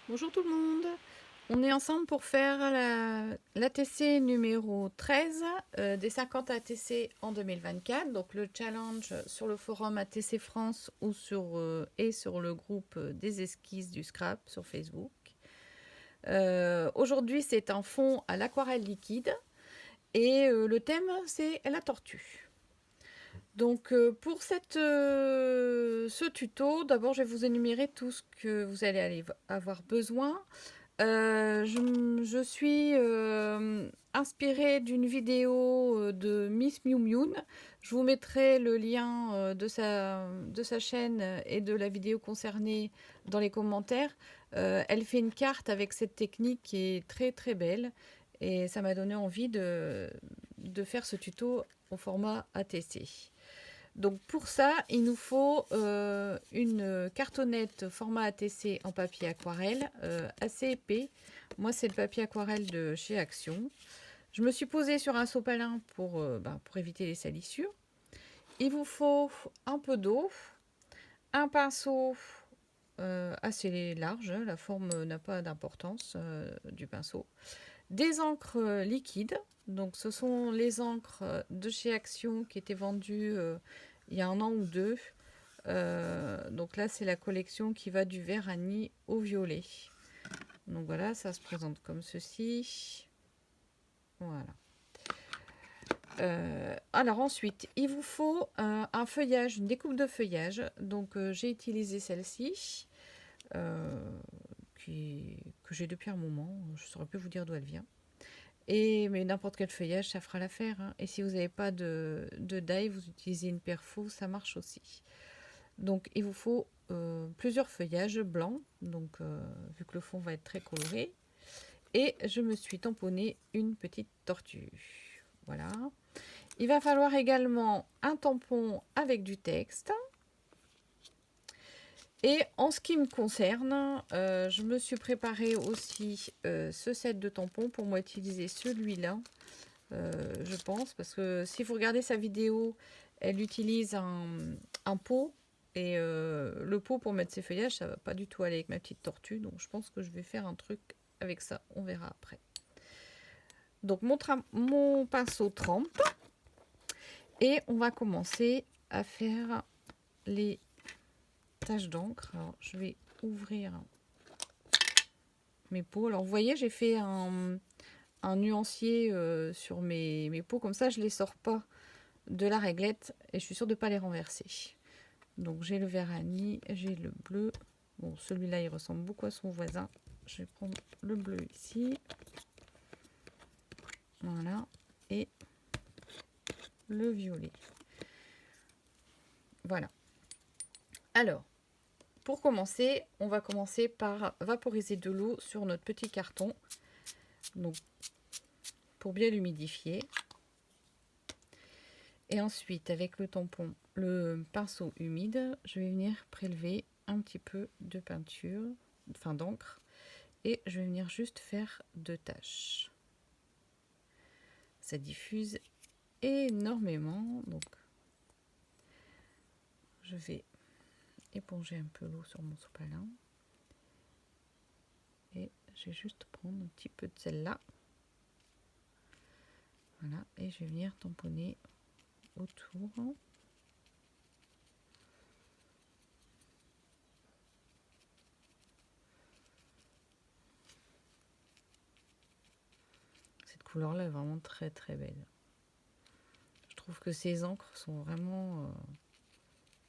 Bonjour tout le monde. On est ensemble pour faire l'ATC numéro 13 des 50 ATC en 2024. Donc le challenge sur le forum ATC France ou et sur le groupe des esquisses du scrap sur Facebook. Aujourd'hui, c'est un fond à l'aquarelle liquide et le thème, c'est la tortue. Donc pour ce tuto, d'abord je vais vous énumérer tout ce que vous allez avoir besoin. Je suis inspirée d'une vidéo de Miss Mew Mew. Je vous mettrai le lien de sa chaîne et de la vidéo concernée dans les commentaires. Elle fait une carte avec cette technique qui est très très belle et ça m'a donné envie de faire ce tuto au format ATC. Donc pour ça, il nous faut une cartonnette format ATC en papier aquarelle assez épais. Moi, c'est le papier aquarelle de chez Action. Je me suis posée sur un sopalin pour éviter les salissures. Il vous faut un peu d'eau, un pinceau assez large, la forme n'a pas d'importance du pinceau, des encres liquides. Donc ce sont les encres de chez Action qui étaient vendues il y a un an ou deux. Donc là, c'est la collection qui va du vert à nid au violet. Donc voilà, ça se présente comme ceci. Voilà. Alors ensuite, il vous faut un feuillage, une découpe de feuillage. Donc j'ai utilisé celle-ci, que j'ai depuis un moment. Je ne saurais plus vous dire d'où elle vient. Mais n'importe quel feuillage, ça fera l'affaire. Hein. Et si vous n'avez pas de die, vous utilisez une perfo, ça marche aussi. Donc il vous faut plusieurs feuillages blancs, donc vu que le fond va être très coloré. Et je me suis tamponné une petite tortue. Voilà. Il va falloir également un tampon avec du texte. Et en ce qui me concerne, je me suis préparé aussi ce set de tampons pour moi utiliser celui-là, je pense, parce que si vous regardez sa vidéo, elle utilise un pot. Et le pot pour mettre ses feuillages, ça va pas du tout aller avec ma petite tortue. Donc je pense que je vais faire un truc avec ça. On verra après. Donc mon pinceau trempe. Et on va commencer à faire les taches d'encre. Alors je vais ouvrir mes pots. Alors vous voyez, j'ai fait un nuancier sur mes pots. Comme ça, je ne les sors pas de la réglette. Et je suis sûre de ne pas les renverser. Donc j'ai le vert à nid, j'ai le bleu. Bon, celui-là, il ressemble beaucoup à son voisin. Je vais prendre le bleu ici. Voilà. Et le violet. Voilà. Alors, pour commencer, on va commencer par vaporiser de l'eau sur notre petit carton. Donc, pour bien l'humidifier. Et ensuite, avec le pinceau humide, je vais venir prélever un petit peu de peinture, enfin d'encre. Et je vais venir juste faire 2 taches. Ça diffuse énormément, donc je vais éponger un peu l'eau sur mon sopalin et je vais juste prendre un petit peu de celle-là, voilà, et je vais venir tamponner autour. Cette couleur là est vraiment très très belle. Je trouve que ces encres sont vraiment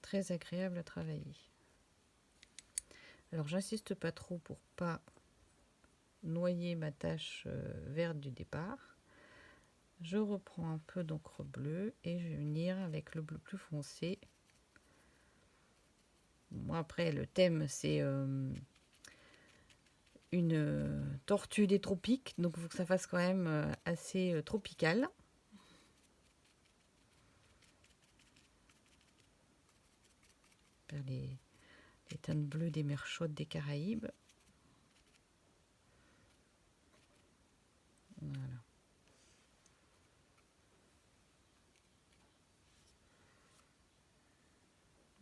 très agréables à travailler. Alors j'insiste pas trop pour pas noyer ma tache verte du départ. Je reprends un peu d'encre bleue et je vais venir avec le bleu plus foncé. Bon, après, le thème, c'est une tortue des tropiques, donc il faut que ça fasse quand même assez tropical. Vers les teintes bleues des mers chaudes des Caraïbes. Voilà.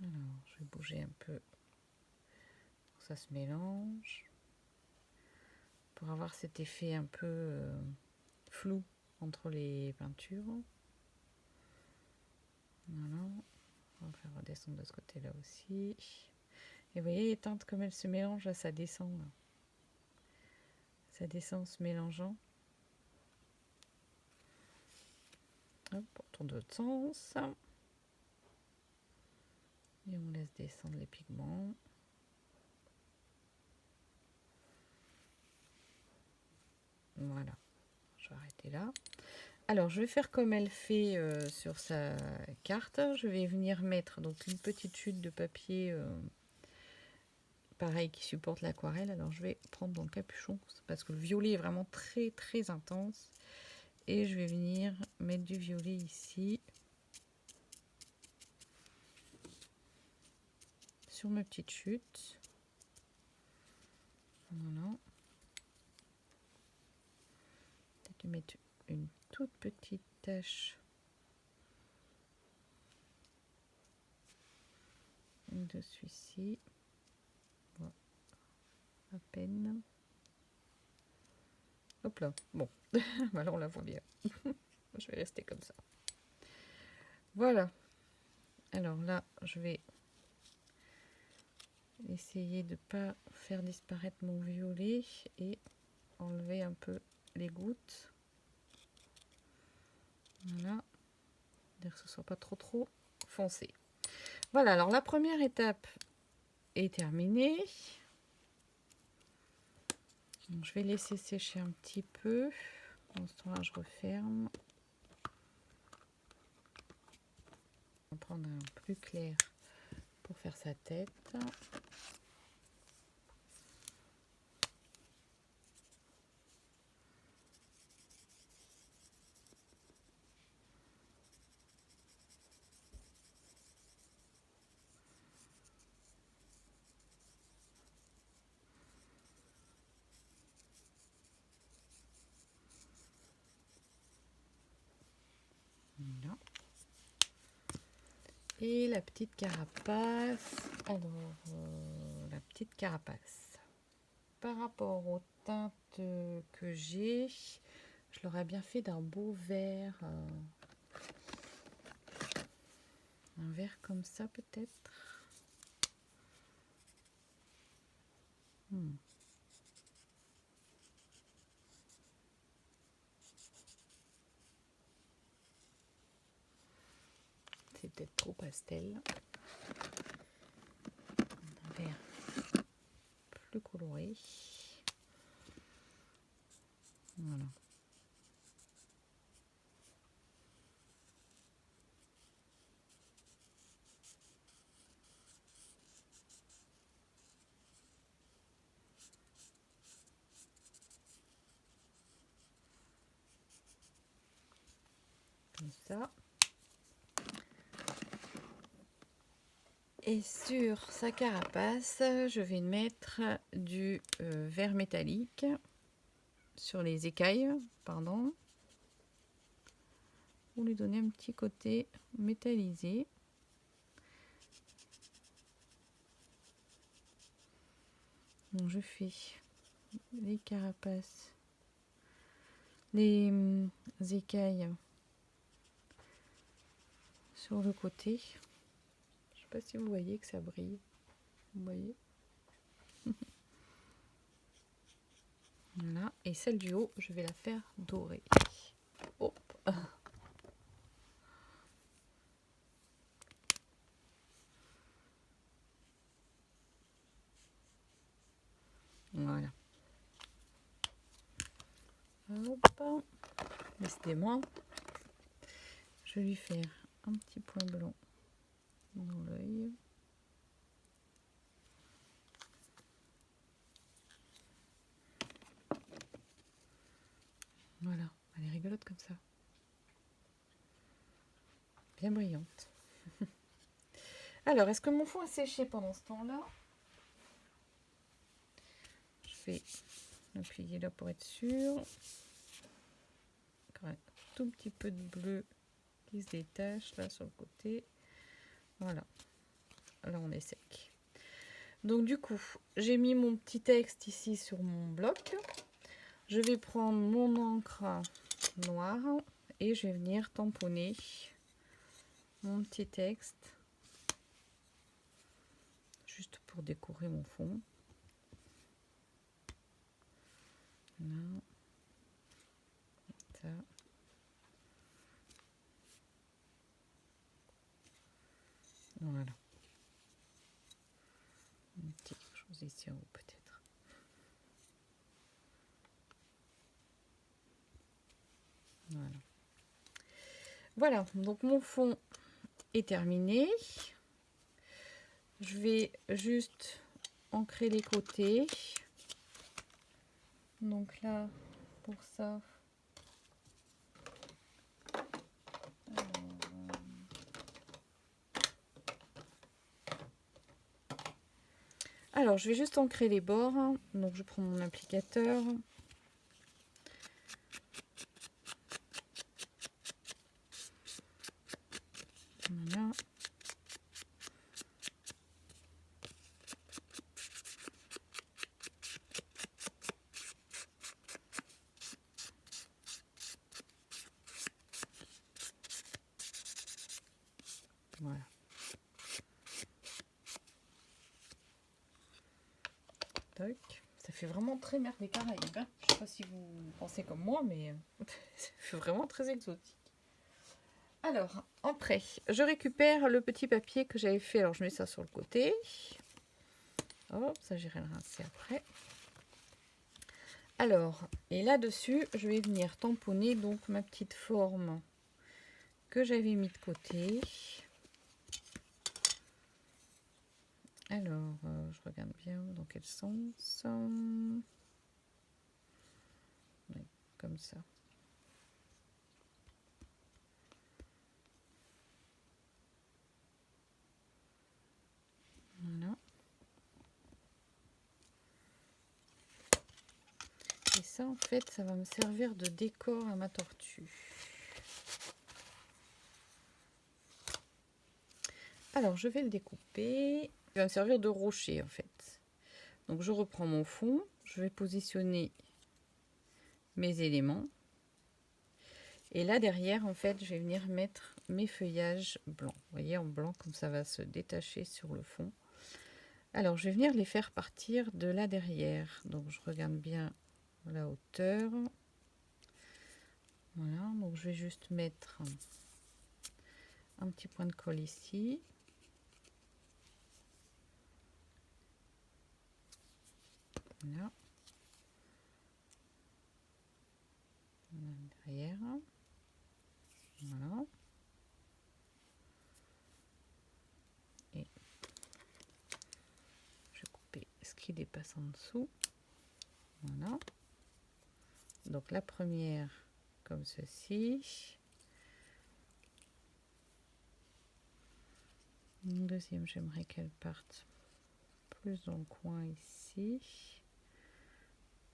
Alors, je vais bouger un peu pour que ça se mélange. avoir cet effet un peu flou entre les peintures. Voilà. On va faire redescendre de ce côté-là aussi. Et vous voyez les teintes comme elles se mélangent, là, ça descend. Là. Ça descend en se mélangeant. Hop, on tourne de l'autre sens. Et on laisse descendre les pigments. Voilà, je vais arrêter là. Alors, je vais faire comme elle fait sur sa carte. Je vais venir mettre donc une petite chute de papier, pareil, qui supporte l'aquarelle. Alors, je vais prendre dans le capuchon, parce que le violet est vraiment très, très intense. Et je vais venir mettre du violet ici. Sur ma petite chute. Voilà. Peut-être mettre une toute petite tache dessus ici. Voilà. À peine. Hop là. Bon. Alors on la voit bien. Je vais rester comme ça. Voilà. Alors là, je vais essayer de ne pas faire disparaître mon violet et enlever un peu les gouttes. Voilà. Que ce ne soit pas trop foncé. Voilà, alors la première étape est terminée. Donc, je vais laisser sécher un petit peu. Dans ce temps-là, je referme. On va prendre un plus clair pour faire sa tête. Voilà. Et la petite carapace. Alors, la petite carapace. Par rapport aux teintes que j'ai, je l'aurais bien fait d'un beau vert. Un vert comme ça peut-être. C'est peut-être trop pastel. Un vert plus coloré. Voilà. Comme ça. Et sur sa carapace, je vais mettre du vert métallique sur les écailles, pardon, pour lui donner un petit côté métallisé. Donc je fais les carapaces, les écailles sur le côté. Je sais pas si vous voyez que ça brille. Vous voyez? Voilà. Et celle du haut, je vais la faire dorée. Hop. Voilà. Hop. Décidément, je vais lui faire un petit point blanc dans l'œil. Voilà, elle est rigolote comme ça. Bien brillante. Alors, est-ce que mon fond a séché pendant ce temps-là? Je vais appuyer là pour être sûr. Encore un tout petit peu de bleu qui se détache là sur le côté. Voilà. Là, on est sec. Donc, du coup, j'ai mis mon petit texte ici sur mon bloc. Je vais prendre mon encre noire et je vais venir tamponner mon petit texte juste pour décorer mon fond. Là. Ça. Voilà. Un petit quelque chose ici en haut peut-être. Voilà. Voilà, donc mon fond est terminé. Je vais juste ancrer les côtés. Donc là, pour ça, alors je vais juste ancrer les bords. Donc je prends mon applicateur. Voilà. Voilà. Toc. Ça fait vraiment très mer des Caraïbes. Hein. Je sais pas si vous pensez comme moi, mais ça fait vraiment très exotique. Alors, après, je récupère le petit papier que j'avais fait. Alors, je mets ça sur le côté. Hop, ça j'irai le rincer après. Alors, et là-dessus, je vais venir tamponner donc ma petite forme que j'avais mis de côté. Alors, je regarde bien dans quel sens. Oui, comme ça. Voilà. Et ça, en fait, ça va me servir de décor à ma tortue. Alors, je vais le découper. Il va me servir de rocher, en fait. Donc, je reprends mon fond. Je vais positionner mes éléments. Et là, derrière, en fait, je vais venir mettre mes feuillages blancs. Vous voyez, en blanc, comme ça va se détacher sur le fond. Alors, je vais venir les faire partir de là derrière. Donc, je regarde bien la hauteur. Voilà, donc je vais juste mettre un petit point de colle ici. Voilà. Derrière. Voilà. Et je vais couper ce qui dépasse en dessous. Voilà. Donc la première comme ceci. Une deuxième, j'aimerais qu'elle parte plus dans le coin ici.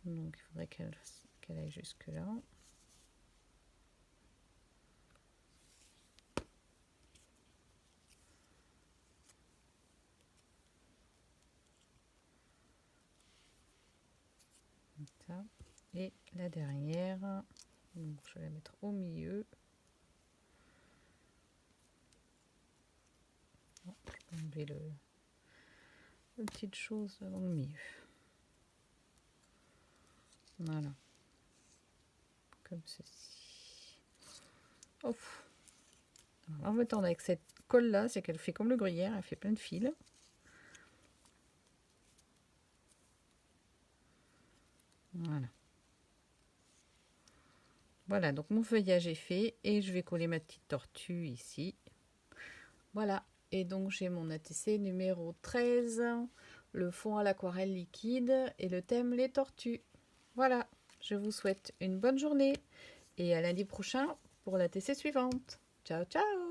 Donc il faudrait qu'elle aille jusque là. Ça. Et la dernière, donc je vais la mettre au milieu. Je vais enlever le petite chose dans le milieu. Voilà. Comme ceci. Ouf. Alors, l'embêtant avec cette colle là, c'est qu'elle fait comme le gruyère, elle fait plein de fils. Voilà. Voilà, donc mon feuillage est fait et je vais coller ma petite tortue ici. Voilà, et donc j'ai mon ATC numéro 13, le fond à l'aquarelle liquide et le thème les tortues. Voilà, je vous souhaite une bonne journée et à lundi prochain pour l'ATC suivante. Ciao, ciao!